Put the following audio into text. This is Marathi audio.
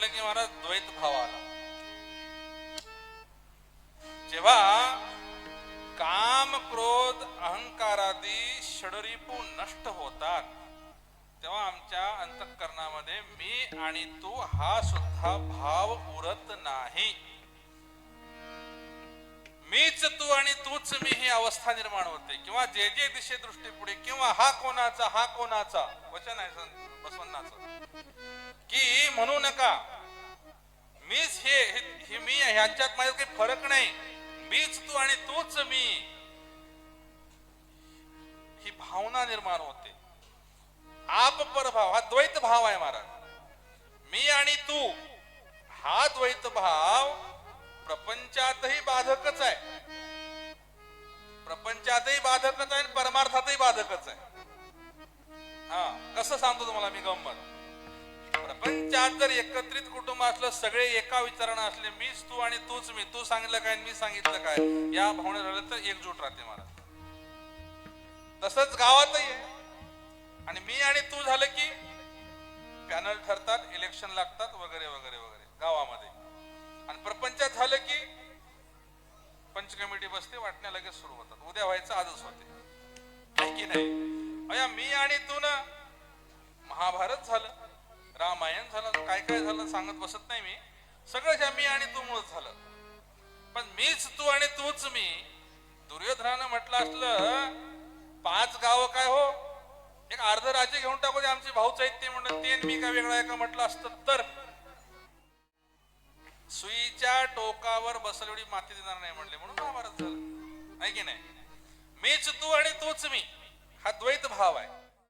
म्हटलं की महाराज द्वैत भाव आला. जेव्हा काम क्रोध अहंकारादी षडरिपू नष्ट होतात तेव्हा आमच्या अंतःकरणामध्ये मी आणि तू हा सुद्धा भाव उरत नाही. मीच तू आणि तूच मी ही अवस्था निर्माण होते. किंवा जे जे दिशे दृष्टी पुढे किंवा हा कोणाचा हा कोणाचा वचन आहे बसवन्नाचं की म्हणू नका मीच हे मी ह्यांच्यात माझ्यात काही फरक नाही. मीच तू आणि तूच मी ही भावना निर्माण होते. आप परभाव हा द्वैत भाव आहे महाराज. मी आणि तू हा द्वैत भाव प्रपंचातही बाधकच आहे. प्रपंचातही बाधकच आहे आणि परमार्थातही बाधकच आहे. हा कसं सांगतो तुम्हाला मी गंमत. प्रपंचात जर एकत्रित कुटुंब असलं सगळे एका विचारानं असले मीच तू आणि तूच मी तू सांगितलं काय मी सांगितलं काय या भावने झालं तर एकजूट राहते महाराज. तसंच गावातही आहे. आणि मी आणि तू झालं की पॅनल ठरतात इलेक्शन लागतात वगैरे वगैरे वगैरे गावामध्ये. आणि प्रपंचात झालं की पंच कमिटी बसते वाटण्या लगेच सुरू होतात. उद्या व्हायचं आजच होते की नाही. अया मी आणि तू ना महाभारत झालं रामायण झालं काय काय झालं सांगत बसत नाही मी. सगळं मी आणि तू मुळच झालं. पण मीच तू आणि तूच मी. दुर्योधनानं म्हटलं असलं 5 गाव काय हो एक अर्ध राज्य घेऊन टाकू दे आमचे भाऊच आहेत ते म्हणत ते मी काय वेगळं आहे का म्हटलं असतं तर सुईच्या टोकावर बसलेली माती देणार नाही म्हणले म्हणून महाभारत झालं आहे की नाही. मीच तू आणि तूच मी हा द्वैत भाव आहे.